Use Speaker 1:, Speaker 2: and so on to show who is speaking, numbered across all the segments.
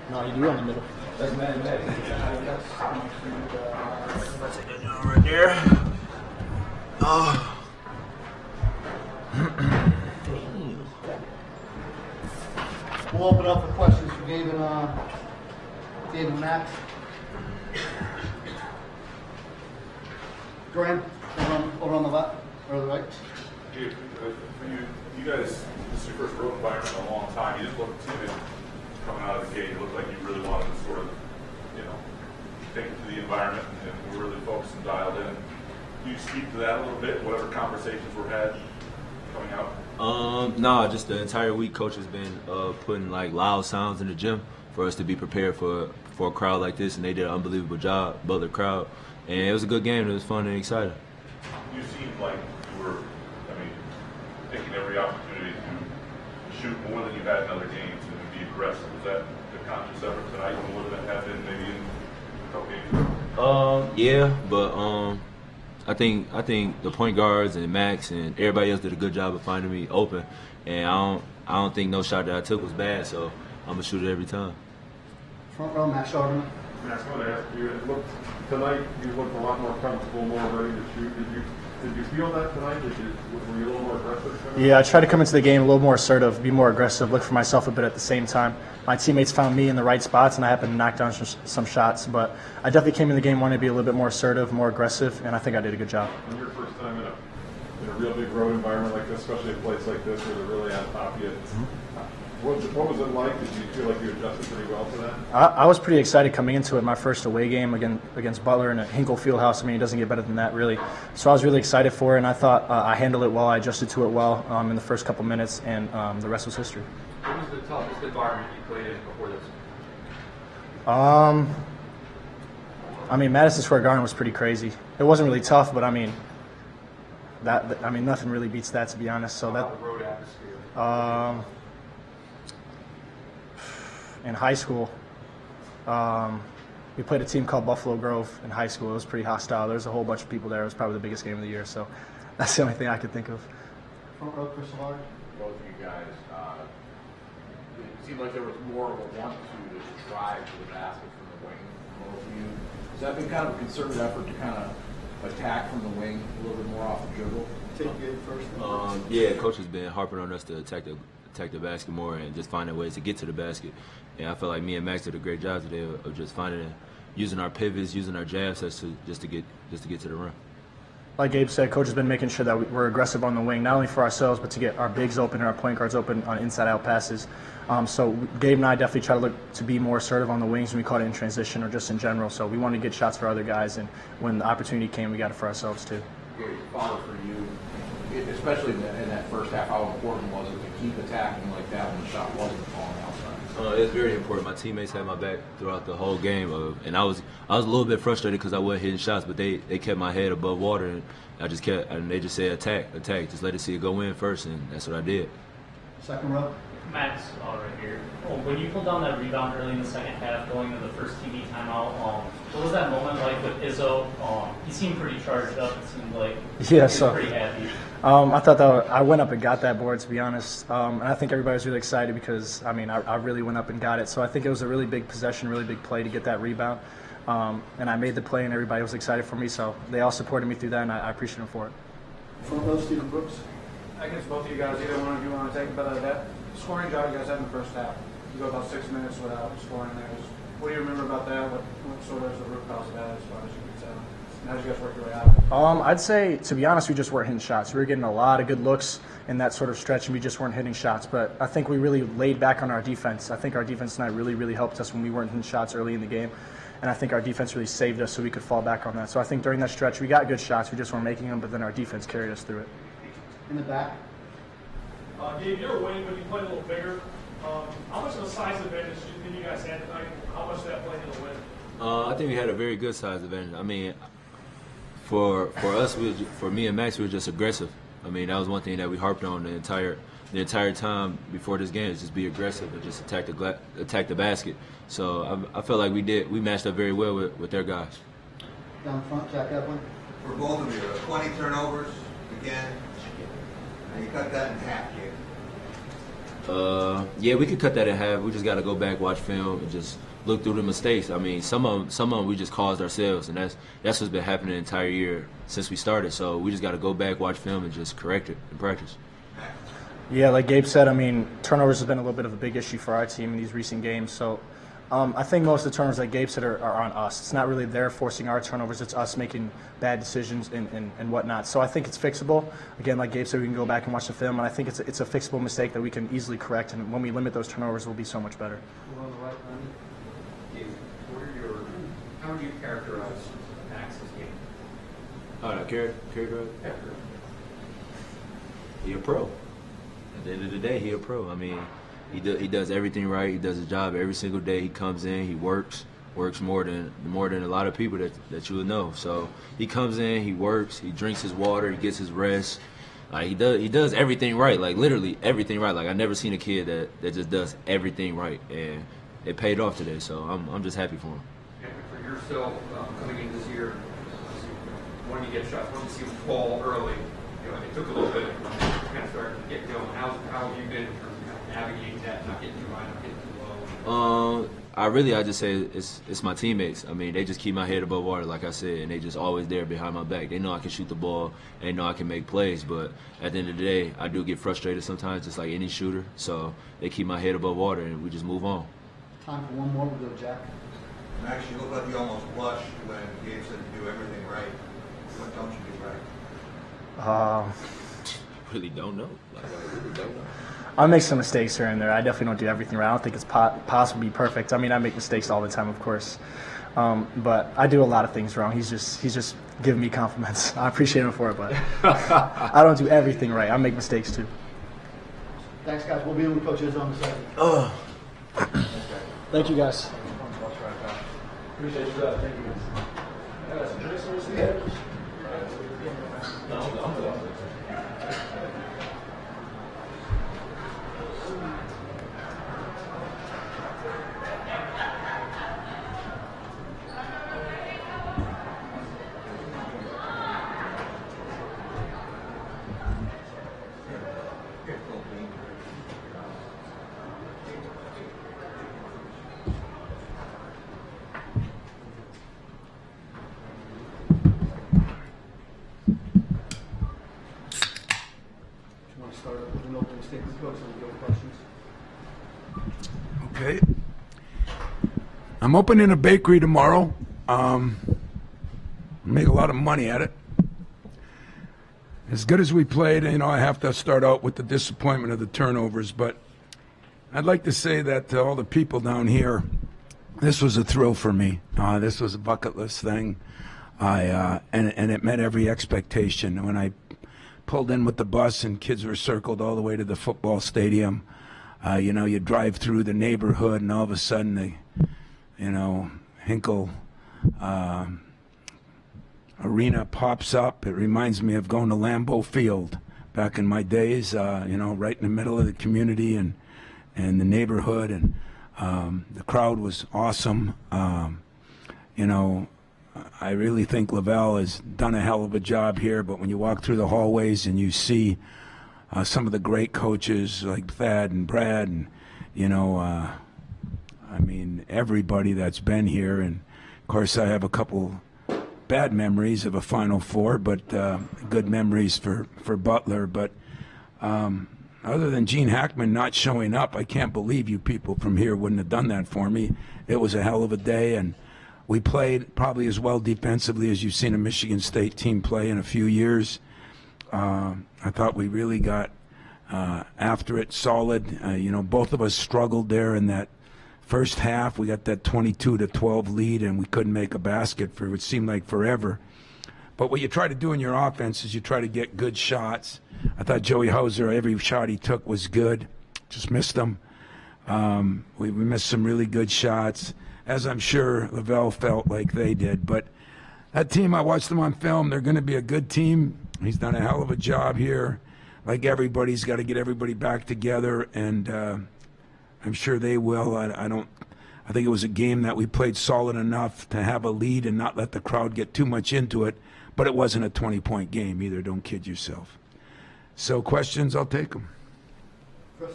Speaker 1: No, you do on the middle.
Speaker 2: Let's take that down right there.
Speaker 1: We'll open up for questions for Gabe and Max. Graham, over on the left or the right.
Speaker 3: Gabe, you guys, this is your first road environment in a long time. You just look timid coming out of the gate. It looked like you really wanted to sort of, take it to the environment and we're really focused and dialed in. Can you speak to that a little bit? Whatever conversations were had coming out?
Speaker 2: No, just the entire week, coach has been putting like loud sounds in the gym for us to be prepared for a crowd like this, and they did an unbelievable job, Butler crowd, and it was a good game. It was fun and exciting.
Speaker 3: You seemed like you were, taking every opportunity to shoot more than you've had in other games and be aggressive. Was that the conscious effort tonight more than it had been maybe in a couple games?
Speaker 2: Yeah, but I think the point guards and Max and everybody else did a good job of finding me open, and I don't think no shot that I took was bad, so I'm gonna shoot it every time.
Speaker 1: Front row, Max Sharman.
Speaker 4: Max, I want to ask you, tonight you looked a lot more comfortable, more ready to shoot. Did you feel that tonight? Were you a little more aggressive?
Speaker 1: Yeah, I tried to come into the game a little more assertive, be more aggressive, look for myself a bit at the same time. My teammates found me in the right spots, and I happened to knock down some shots. But I definitely came in the game wanting to be a little bit more assertive, more aggressive, and I think I did a good job.
Speaker 4: When your first time in a real big road environment like this, especially a place like this where they're really on top of you, what was it like? Did you feel like you adjusted pretty well to that?
Speaker 1: I was pretty excited coming into it. My first away game against Butler in a Hinkle Fieldhouse. It doesn't get better than that, really. So I was really excited for it, and I thought I handled it well. I adjusted to it well in the first couple minutes, and the rest was history.
Speaker 5: What was the toughest environment you played in before this?
Speaker 1: Madison Square Garden was pretty crazy. It wasn't really tough, but nothing really beats that, to be honest. So
Speaker 5: How about the road atmosphere?
Speaker 1: In high school, we played a team called Buffalo Grove in high school. It was pretty hostile. There was a whole bunch of people there. It was probably the biggest game of the year. So that's the only thing I could think of. Front row, Chris Lard.
Speaker 5: Both of you guys, it seemed like there was more of a want-to drive to the basket from the wing from both of you. Has that been kind of a concerted effort to kind of attack from the wing a little bit more off the dribble?
Speaker 1: Take it first.
Speaker 2: Yeah, coach has been harping on us to attack the basket more and just finding ways to get to the basket. And I feel like me and Max did a great job today of just using our pivots, using our jab sets just to get to the rim.
Speaker 1: Like Gabe said, coach has been making sure that we're aggressive on the wing, not only for ourselves, but to get our bigs open and our point guards open on inside-out passes. So Gabe and I definitely try to look to be more assertive on the wings when we caught it in transition or just in general. So we wanted to get shots for other guys, and when the opportunity came, we got it for ourselves too.
Speaker 5: Gary, follow for you, especially in that first half, how important was it to keep attacking like that when the shot wasn't falling outside?
Speaker 2: It's very important. My teammates had my back throughout the whole game, and I was a little bit frustrated because I wasn't hitting shots, but they kept my head above water, and they just said attack, just let it see it go in first, and that's what I did.
Speaker 1: Second row.
Speaker 6: Max, right here. When you pulled down that rebound early in the second half, going to the first TV timeout, what was that moment like with Izzo? He seemed pretty charged up. It seemed like he was pretty happy.
Speaker 1: I thought that I went up and got that board, to be honest, and I think everybody was really excited because I really went up and got it. So I think it was a really big possession, really big play to get that rebound, and I made the play, and everybody was excited for me. So they all supported me through that, and I appreciate them for it. Front row, Stephen Brooks.
Speaker 7: I guess both of you guys, either one of you want to take a bit of that scoring job you guys had in the first half. You go about 6 minutes without scoring there. What do you remember about that? What sort of is the root cause of that as far as you can tell? And how did you guys work your way out?
Speaker 1: I'd say, to be honest, we just weren't hitting shots. We were getting a lot of good looks in that sort of stretch, and we just weren't hitting shots. But I think we really laid back on our defense. I think our defense tonight really helped us when we weren't hitting shots early in the game. And I think our defense really saved us so we could fall back on that. So I think during that stretch, we got good shots. We just weren't making them, but then our defense carried us through it. In the back.
Speaker 8: Gabe, you're a wing, but you played a little bigger. How much of a size advantage did you guys have tonight? How much did that play into the win?
Speaker 2: I think we had a very good size advantage. For us, for me and Max, we were just aggressive. That was one thing that we harped on the entire time before this game, is just be aggressive and just attack the basket. So I felt like we matched up very well with their guys.
Speaker 1: Down front, Jack Evelyn.
Speaker 9: For both of you, 20 turnovers again, and you cut that in half, Gabe.
Speaker 2: Yeah, we could cut that in half. We just got to go back, watch film, and just look through the mistakes. I mean, some of them we just caused ourselves, and that's what's been happening the entire year since we started. So we just got to go back, watch film, and just correct it in practice.
Speaker 1: Yeah, like Gabe said, I mean, turnovers have been a little bit of a big issue for our team in these recent games. So I think most of the turnovers, like Gabe said, are on us. It's not really they're forcing our turnovers. It's us making bad decisions and whatnot. So I think it's fixable. Again, like Gabe said, we can go back and watch the film, and I think it's a fixable mistake that we can easily correct. And when we limit those turnovers, we'll be so much better.
Speaker 10: How would you characterize Max's game?
Speaker 2: Characterize? He a pro. At the end of the day, he a pro. I mean, he does everything right. He does his job every single day. He comes in, he works more than a lot of people that you would know. So he comes in, he works, he drinks his water, he gets his rest. He does everything right, like literally everything right. Like I never seen a kid that just does everything right, and it paid off today. So I'm just happy for him.
Speaker 10: And for yourself, coming in this year, when you get shots, when you see him fall early, it took a little bit to kind of start to get going. How have you been in terms of kind of navigating that, not getting too high, not getting too low?
Speaker 2: I just say it's my teammates. I mean, they just keep my head above water, like I said, and they just always there behind my back. They know I can shoot the ball, they know I can make plays, but at the end of the day, I do get frustrated sometimes, just like any shooter. So they keep my head above water, and we just move on.
Speaker 11: Time for one more. We'll go Jack.
Speaker 9: Max, you look like you almost blushed when Gabe said you do everything right. What don't you do right?
Speaker 2: Really don't know. Like, I really don't know.
Speaker 1: I make some mistakes here and there. I definitely don't do everything right. I don't think it's possible to be perfect. I mean, I make mistakes all the time, of course, but I do a lot of things wrong. He's just giving me compliments. I appreciate him for it, but I don't do everything right. I make mistakes too.
Speaker 11: Thanks, guys. We'll be with Coach Izzo in a second.
Speaker 1: Thank you, guys.
Speaker 11: Appreciate you. Thank you, guys. Start with an opening statement, Coach, and we'll go questions.
Speaker 12: Okay. I'm opening a bakery tomorrow. Make a lot of money at it. As good as we played, I have to start out with the disappointment of the turnovers, but I'd like to say that to all the people down here, this was a thrill for me. This was a bucket list thing, and it met every expectation. When I pulled in with the bus and kids were circled all the way to the football stadium, you drive through the neighborhood and all of a sudden the Hinkle arena pops up. It reminds me of going to Lambeau Field back in my days, right in the middle of the community and the neighborhood, and the crowd was awesome. I really think Lavelle has done a hell of a job here, but when you walk through the hallways and you see some of the great coaches like Thad and Brad and, everybody that's been here, and of course I have a couple bad memories of a Final Four, but good memories for Butler. But other than Gene Hackman not showing up, I can't believe you people from here wouldn't have done that for me. It was a hell of a day, and we played probably as well defensively as you've seen a Michigan State team play in a few years. I thought we really got after it solid. Both of us struggled there in that first half. We got that 22-12 lead, and we couldn't make a basket for what seemed like forever. But what you try to do in your offense is you try to get good shots. I thought Joey Hauser, every shot he took was good. Just missed them. We missed some really good shots, as I'm sure Lavelle felt like they did. But that team, I watched them on film. They're going to be a good team. He's done a hell of a job here. Like everybody, he's got to get everybody back together, and I'm sure they will. I think it was a game that we played solid enough to have a lead and not let the crowd get too much into it, but it wasn't a 20-point game either. Don't kid yourself. So questions, I'll take them.
Speaker 11: Chris?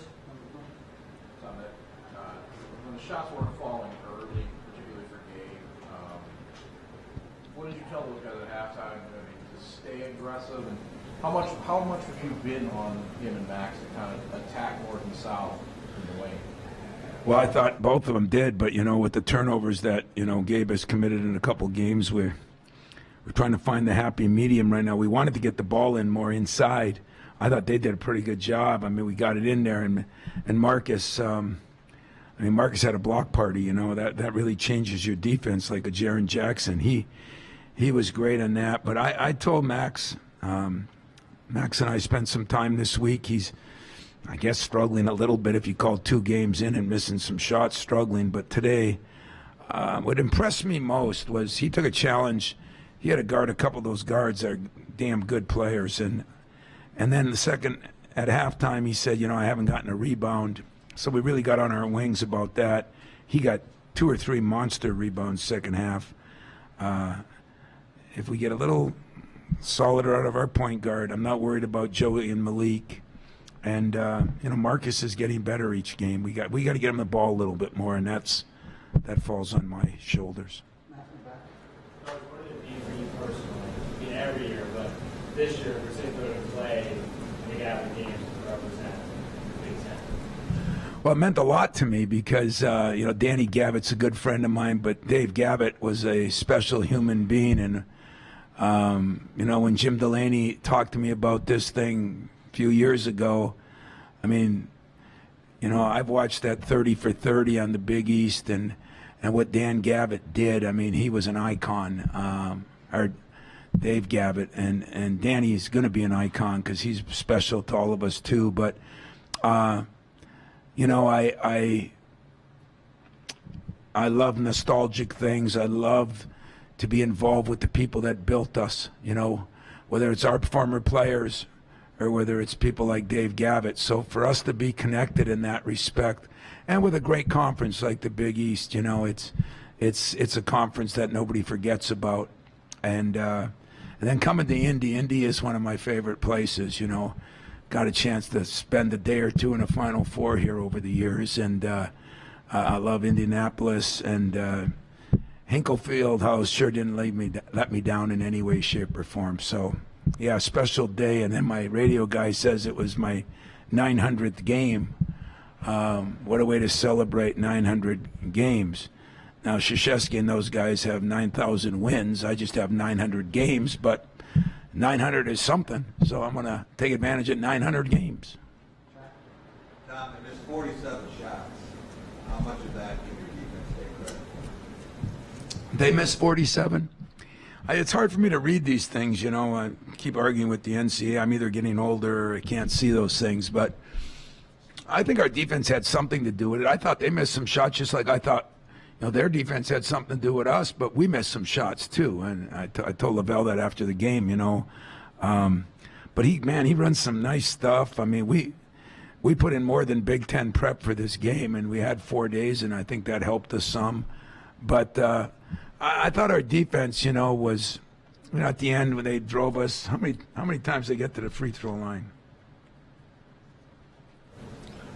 Speaker 5: falling early, particularly for Gabe. What did you tell those guys at halftime? I mean, to stay aggressive, and how much have you been on him and Max to kind of attack north and south in the wing?
Speaker 12: Well, I thought both of them did, but with the turnovers that Gabe has committed in a couple games, we're trying to find the happy medium right now. We wanted to get the ball in more inside. I thought they did a pretty good job. I mean, we got it in there, and Marcus. Marcus had a block party. That really changes your defense, like a Jaren Jackson. He was great on that. But I told Max. Max and I spent some time this week. He's, I guess, struggling a little bit if you call 2 games in and missing some shots, struggling. But today, what impressed me most was he took a challenge. He had to guard a couple of those guards that are damn good players. And then the second, at halftime, he said, I haven't gotten a rebound. So we really got on our wings about that. He got 2 or 3 monster rebounds second half. If we get a little solider out of our point guard, I'm not worried about Joey and Malik. And Marcus is getting better each game. We got to get him the ball a little bit more, and that falls on my shoulders.
Speaker 6: What did it mean for you personally? Every year, but this year, particularly to play the Gavitt games to represent Big Ten.
Speaker 12: Well, it meant a lot to me because Danny Gavitt's a good friend of mine, but Dave Gavitt was a special human being, and when Jim Delaney talked to me about this thing few years ago, I've watched that 30 for 30 on the Big East and what Dan Gavitt did. He was an icon, or Dave Gavitt, and Danny's going to be an icon because he's special to all of us too. But I love nostalgic things. I love to be involved with the people that built us, whether it's our former players or whether it's people like Dave Gavitt. So for us to be connected in that respect, and with a great conference like the Big East, it's a conference that nobody forgets about. And then coming to Indy is one of my favorite places. Got a chance to spend a day or two in a Final Four here over the years, and I love Indianapolis, and Hinkle Fieldhouse sure didn't let me down in any way, shape, or form. So, yeah, special day. And then my radio guy says it was my 900th game. What a way to celebrate 900 games. Now, Krzyzewski and those guys have 9,000 wins. I just have 900 games, but 900 is something. So I'm going to take advantage of 900 games.
Speaker 9: Tom, they missed 47 shots. How much of that can your defense take credit for?
Speaker 12: They missed 47. It's hard for me to read these things, I keep arguing with the NCAA. I'm either getting older or I can't see those things. But I think our defense had something to do with it. I thought they missed some shots just like I thought, their defense had something to do with us, but we missed some shots too. And I told Lavelle that after the game, But he runs some nice stuff. We put in more than Big Ten prep for this game, and we had 4 days, and I think that helped us some. But I thought our defense, was at the end when they drove us. How many times they get to the free throw line?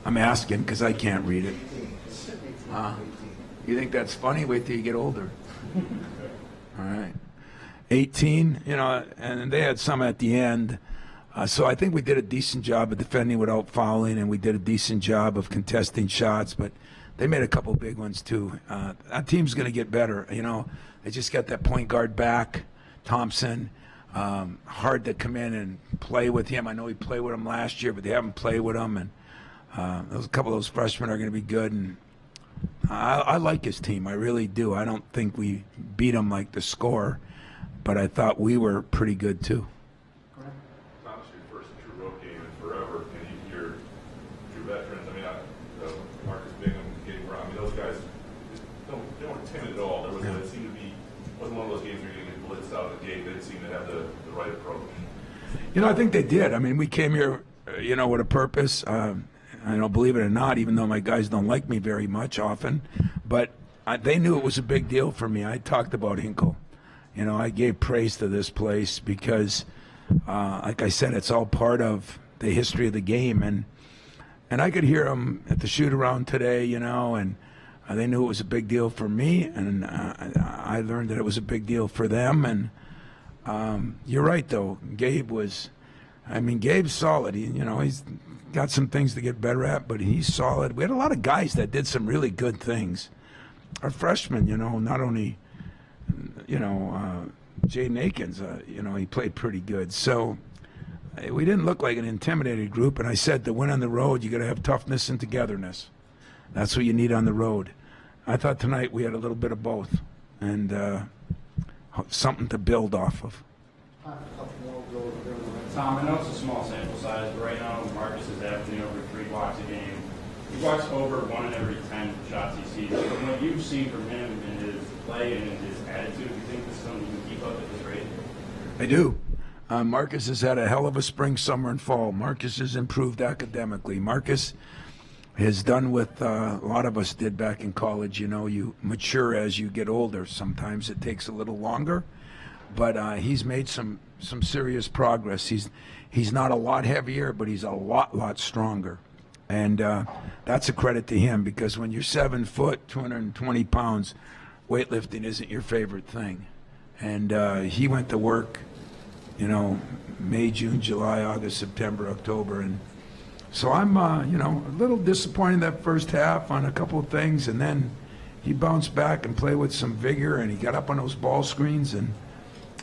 Speaker 12: I'm asking because I can't read it. You think that's funny? Wait till you get older. All right. 18, and they had some at the end. So I think we did a decent job of defending without fouling, and we did a decent job of contesting shots, but they made a couple big ones too. That team's going to get better. They just got that point guard back, Thompson. Hard to come in and play with him. I know he played with him last year, but they haven't played with him, and a couple of those freshmen are going to be good. And I like his team. I really do. I don't think we beat them like the score, but I thought we were pretty good too.
Speaker 3: Thomas, your first true road game in forever, and your veterans. Marcus Bingham, Gabe Brown. Those guys they weren't timid at all. It seemed to be wasn't one of those games where you get blitzed out of the gate. They didn't seem to have the right approach.
Speaker 12: I think they did. We came here, with a purpose. Believe it or not, even though my guys don't like me very much often, but they knew it was a big deal for me. I talked about Hinkle. I gave praise to this place because, like I said, it's all part of the history of the game. And I could hear them at the shoot-around today, and They knew it was a big deal for me, and I learned that it was a big deal for them. And you're right, though. Gabe's solid. He's got some things to get better at, but he's solid. We had a lot of guys that did some really good things. Our freshmen, not only, Jaden Akins, he played pretty good. So we didn't look like an intimidated group. And I said, to win on the road, you got to have toughness and togetherness. That's what you need on the road. I thought tonight we had a little bit of both, and something to build off of.
Speaker 13: Tom, I know it's a small sample size, but right now Marcus is averaging over 3 blocks a game. He blocks over 1 in every 10 shots he sees. From what you've seen from him in his play and in his attitude, do you think this is something you can keep up at this rate?
Speaker 12: I do. Marcus has had a hell of a spring, summer, and fall. Marcus has improved academically. Marcus has done what a lot of us did back in college. You mature as you get older. Sometimes it takes a little longer, but he's made some serious progress. He's not a lot heavier, but he's a lot stronger, and that's a credit to him, because when you're 7 foot, 220 pounds, weightlifting isn't your favorite thing. And he went to work, May, June, July, August, September, October, and so I'm, a little disappointed that first half on a couple of things, and then he bounced back and played with some vigor, and he got up on those ball screens, and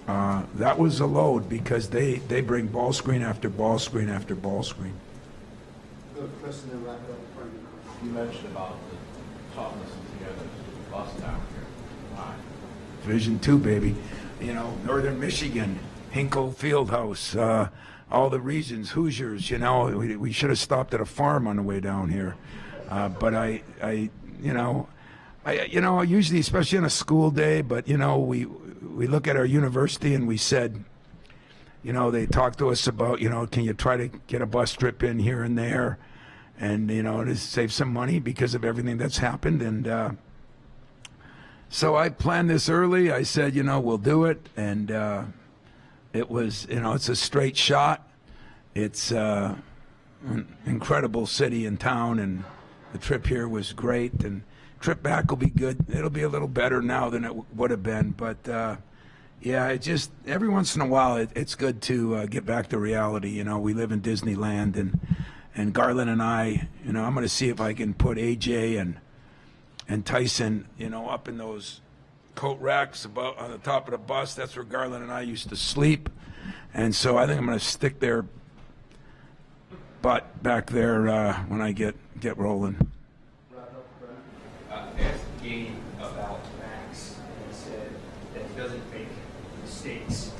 Speaker 12: that was a load, because they bring ball screen after ball screen after ball screen.
Speaker 5: You mentioned about the toughness and together bus down here. Why?
Speaker 12: Division II, baby. Northern Michigan, Hinkle Fieldhouse, all the regions, Hoosiers. We should have stopped at a farm on the way down here, but I usually, especially on a school day, but we look at our university and we said, they talked to us about, can you try to get a bus trip in here and there, and to save some money because of everything that's happened. And so I planned this early. I said, we'll do it, and it was, it's a straight shot. It's an incredible city and town, and the trip here was great, and trip back will be good. It'll be a little better now than it would have been, but yeah, it just, every once in a while, it's good to get back to reality. We live in Disneyland, and Garland and I, I'm going to see if I can put AJ and Tyson, up in those coat racks about on the top of the bus. That's where Garland and I used to sleep, and so I think I'm going to stick their butt back there when I get rolling.
Speaker 10: Asked Gabe about Max, and he said that he doesn't make mistakes.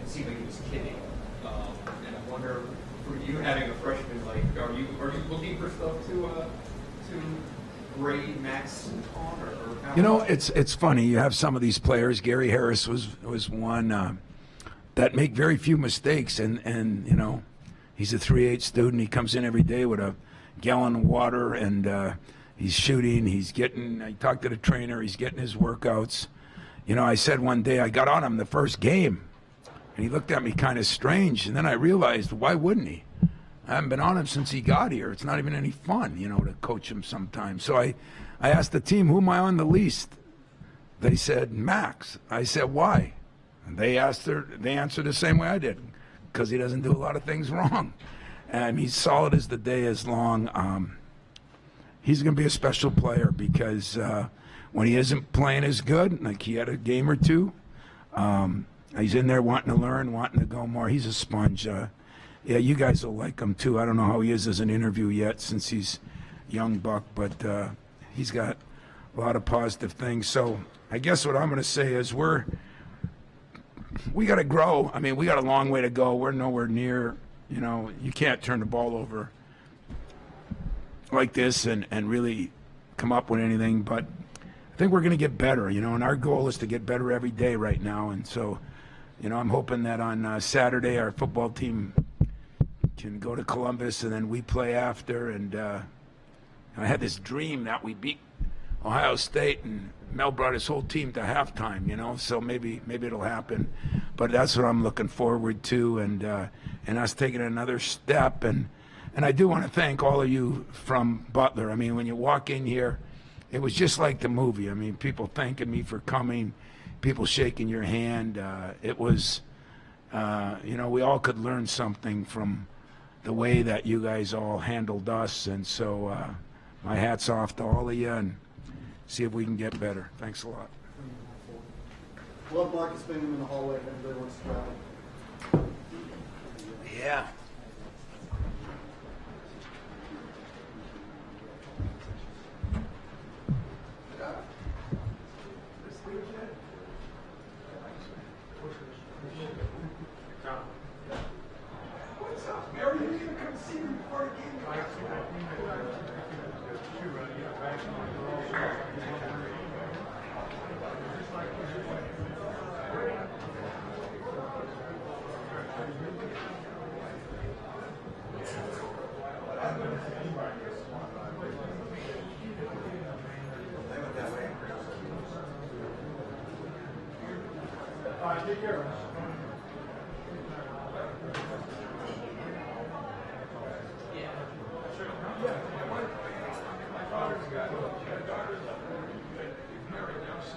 Speaker 10: It seemed like he was kidding. And I wonder, for you having a freshman, are you looking for stuff to grade Max on, or
Speaker 12: it's funny. You have some of these players. Gary Harris was one that make very few mistakes, and he's a 3.8 student. He comes in every day with a gallon of water, and he's shooting. I talked to the trainer. He's getting his workouts. I said one day, I got on him the first game, and he looked at me kind of strange, and then I realized, why wouldn't he? I haven't been on him since he got here. It's not even any fun, to coach him sometimes. So I asked the team, who am I on the least? They said, Max. I said, why? And they answered the same way I did, because he doesn't do a lot of things wrong. And he's solid as the day is long. He's going to be a special player, because when he isn't playing as good, like he had a game or two, he's in there wanting to learn, wanting to go more. He's a sponge. Yeah, you guys will like him too. I don't know how he is as an interview yet, since he's young buck, but he's got a lot of positive things. So I guess what I'm going to say is we got to grow. I mean, we got a long way to go. We're nowhere near, you can't turn the ball over like this and really come up with anything, but I think we're going to get better, and our goal is to get better every day right now. And so, I'm hoping that on Saturday our football team can go to Columbus, and then we play after. And I had this dream that we beat Ohio State, and Mel brought his whole team to halftime, so maybe it'll happen. But that's what I'm looking forward to, and us taking another step. And I do want to thank all of you from Butler. I mean, when you walk in here, it was just like the movie. I mean, people thanking me for coming, people shaking your hand. It was, we all could learn something from the way that you guys all handled us. And so my hat's off to all of you, and see if we can get better. Thanks a lot.
Speaker 11: Love Marcus Bingham in the hallway if anybody wants to grab him.
Speaker 12: Yeah.
Speaker 7: Take care of us.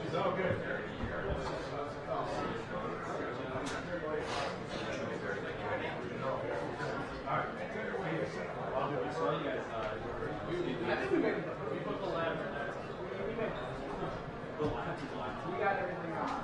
Speaker 7: Is that okay?
Speaker 6: I think we put the ladder. We got everything on.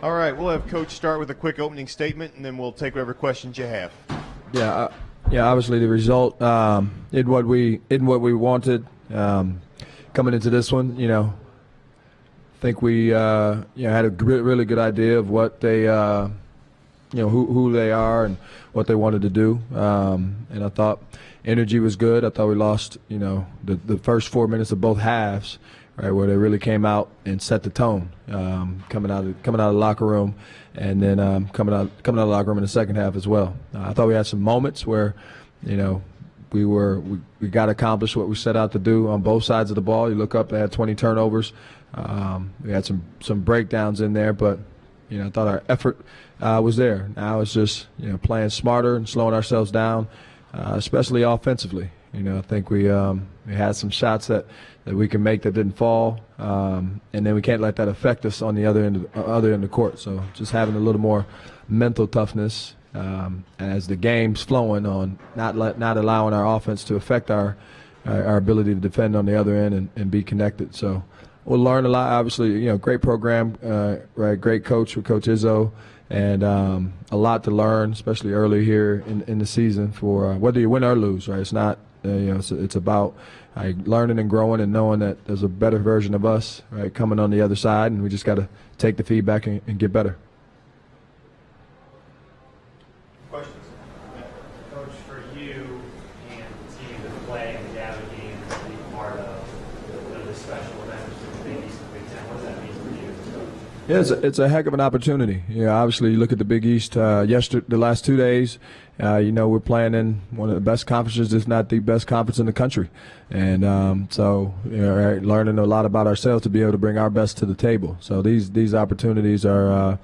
Speaker 14: All right, we'll have Coach start with a quick opening statement, and then we'll take whatever questions you have.
Speaker 15: Yeah. Obviously, the result in what we wanted coming into this one. I think we had a really good idea of what they who they are and what they wanted to do. And I thought energy was good. I thought we lost the first 4 minutes of both halves, right, where they really came out and set the tone, coming out of the locker room, and then coming out of the locker room in the second half as well. I thought we had some moments where, we got accomplished what we set out to do on both sides of the ball. You look up, they had 20 turnovers. We had some breakdowns in there, but I thought our effort was there. Now it's just playing smarter and slowing ourselves down, especially offensively. I think we had some shots that we can make that didn't fall, and then we can't let that affect us on the other end of the court. So just having a little more mental toughness as the game's flowing on, not allowing our offense to affect our ability to defend on the other end and be connected. So we'll learn a lot. Obviously, great program, right? Great coach with Coach Izzo, and a lot to learn, especially early here in the season for whether you win or lose. Right? It's not. It's about learning and growing and knowing that there's a better version of us, right, coming on the other side, and we just got to take the feedback and get better.
Speaker 14: Questions?
Speaker 6: Coach, for you and the team to play in the Gavin and to be part of this special event, which is the Big East and Big Ten, what does that mean for you?
Speaker 15: Yeah, it's a heck of an opportunity. Obviously, you look at the Big East. The last 2 days, we're playing in one of the best conferences, if not the best conference in the country, and so learning a lot about ourselves to be able to bring our best to the table. So these opportunities are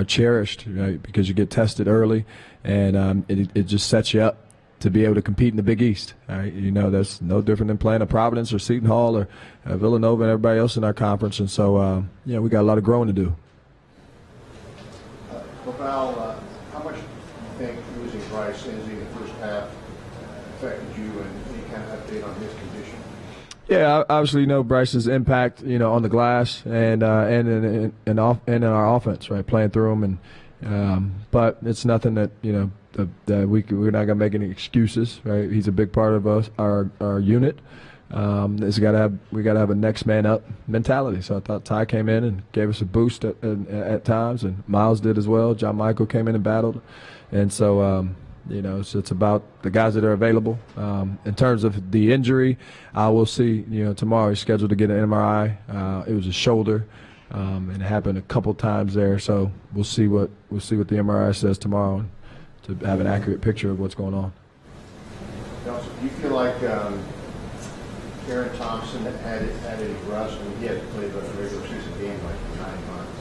Speaker 15: cherished, right? Because you get tested early, and it just sets you up to be able to compete in the Big East. Right? That's no different than playing at Providence or Seton Hall or Villanova and everybody else in our conference. And so, we got a lot of growing to do.
Speaker 16: Val, how much do you think losing Bryce in the first half affected you, and any kind of update on his condition?
Speaker 15: Yeah, obviously, Bryce's impact, on the glass and in our offense, right, playing through him, and but it's nothing that that we're not gonna make any excuses, right? He's a big part of our unit. We gotta have a next man up mentality. So I thought Ty came in and gave us a boost at times, and Miles did as well. John Michael came in and battled, and so it's about the guys that are available. In terms of the injury, we'll see. Tomorrow he's scheduled to get an MRI. It was a shoulder, and it happened a couple times there. So we'll see what the MRI says tomorrow to have an accurate picture of what's going on.
Speaker 16: Now, so do you feel like Aaron Thompson had a rust when he had to play the regular season game like 9 months?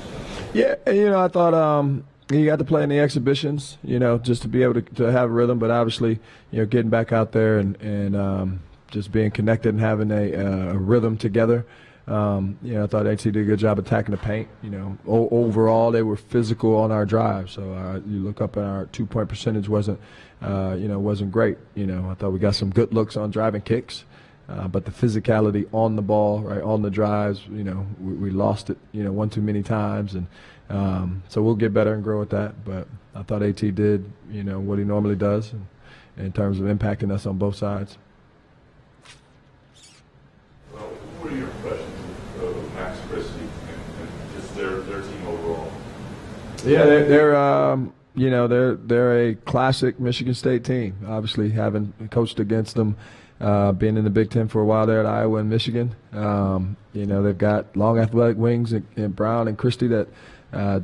Speaker 15: Yeah, I thought he got to play in the exhibitions, just to be able to have a rhythm. But obviously, getting back out there and just being connected and having a rhythm together. I thought AT did a good job attacking the paint. Overall they were physical on our drive. So you look up and our 2-point percentage wasn't great. I thought we got some good looks on driving kicks. But the physicality on the ball, right, on the drives, we lost it, one too many times. And so we'll get better and grow with that. But I thought AT did, what he normally does in terms of impacting us on both sides.
Speaker 3: Well, what are your impressions of Max Christie and just their team overall?
Speaker 15: Yeah, they're a classic Michigan State team. Obviously, having coached against them. Being in the Big Ten for a while there at Iowa and Michigan. They've got long athletic wings in Brown and Christie that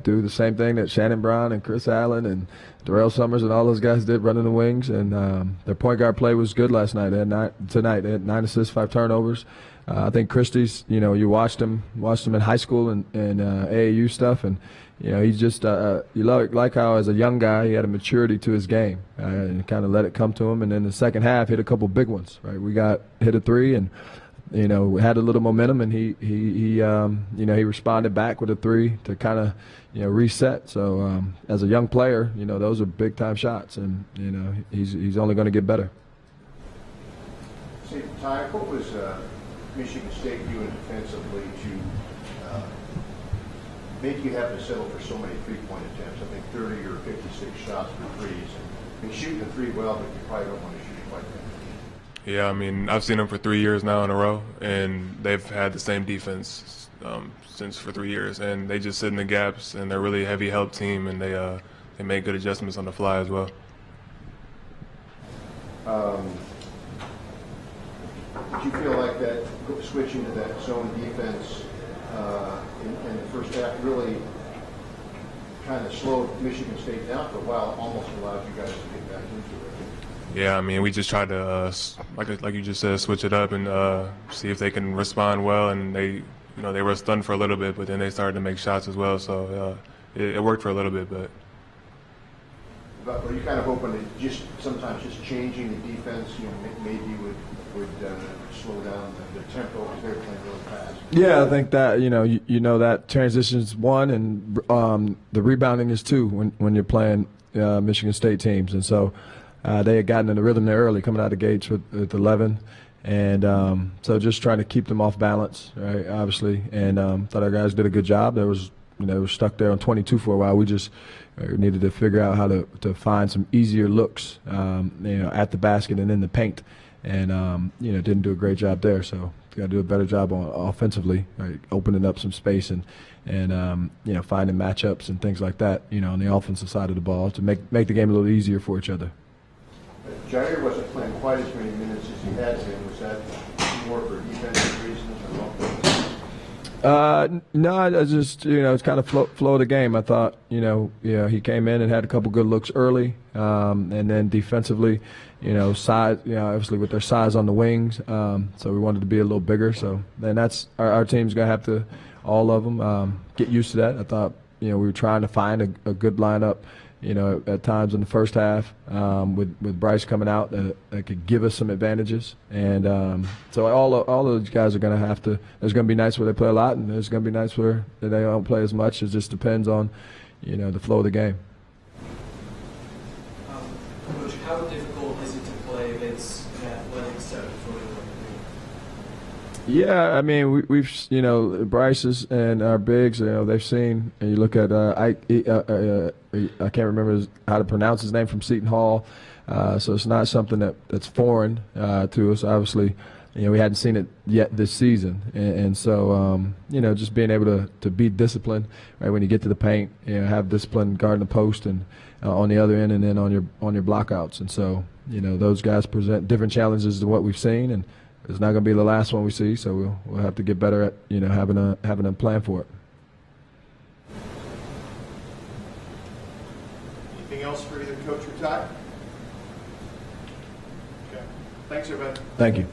Speaker 15: do the same thing that Shannon Brown and Chris Allen and Darrell Summers and all those guys did running the wings. And their point guard play was good last night. They had 9 assists, 5 turnovers. I think Christie's, you watched him in high school and AAU stuff, and he's just you like how as a young guy he had a maturity to his game and kind of let it come to him. And then the second half hit a couple big ones. Right, we hit a 3 and we had a little momentum, and he responded back with a 3 to kind of reset. So as a young player, those are big time shots, and he's only going to get better.
Speaker 16: Say, Ty, what was Michigan State doing defensively to make you have to settle for so many 3-point attempts? I think 30 or 56 shots for threes. I mean, shooting the 3 well, but you probably don't want to shoot it like that.
Speaker 17: Yeah, I mean, I've seen them for 3 years now in a row, and they've had the same defense since for 3 years, and they just sit in the gaps, and they're a really heavy help team, and they make good adjustments on the fly as well.
Speaker 16: Did you feel like that switching to that zone defense in the first half really kind of slowed Michigan State down for a while, almost allowed you guys to get back into it?
Speaker 17: Yeah, I mean, we just tried to, like you just said, switch it up and see if they can respond well. And they were stunned for a little bit, but then they started to make shots as well. So it worked for a little bit, but.
Speaker 16: But were you kind of hoping that just sometimes just changing the defense, maybe would slow down the tempo because they were playing really fast? Yeah,
Speaker 15: I think that that transition's 1 and the rebounding is 2 when you're playing Michigan State teams, and so they had gotten in the rhythm there early, coming out of the gates with 11, and so just trying to keep them off balance, right? Obviously, and thought our guys did a good job. They were stuck there on 22 for a while. We just needed to figure out how to find some easier looks, at the basket and in the paint. And didn't do a great job there, so got to do a better job on offensively, right? Opening up some space and finding matchups and things like that, on the offensive side of the ball to make the game a little easier for each other.
Speaker 16: Jair wasn't playing quite as many minutes as he had been. Was that more for defensive reasons or offensive?
Speaker 15: No, I just it's kind of flow of the game. I thought he came in and had a couple good looks early, and then defensively. Size, obviously with their size on the wings, so we wanted to be a little bigger. So then that's our team's gonna have to, all of them, get used to that. I thought, we were trying to find a good lineup, at times in the first half, with Bryce coming out that could give us some advantages. And so all of those guys are gonna have to. There's gonna be nights where they play a lot, and there's gonna be nights where they don't play as much. It just depends on, the flow of the game.
Speaker 18: Coach, how difficult is it to play against an athletic set for you?
Speaker 15: Yeah, I mean, we've Bryce's and our bigs, they've seen, and you look at I can't remember how to pronounce his name, from Seton Hall, so it's not something that's foreign to us. Obviously, we hadn't seen it yet this season, and so just being able to be disciplined, right, when you get to the paint, have discipline guarding the post and on the other end, and then on your blockouts, and so those guys present different challenges to what we've seen, and it's not going to be the last one we see, so we'll have to get better at having a plan for it.
Speaker 14: Anything else for either Coach or Ty? Okay. Thanks, everybody.
Speaker 15: Thank you.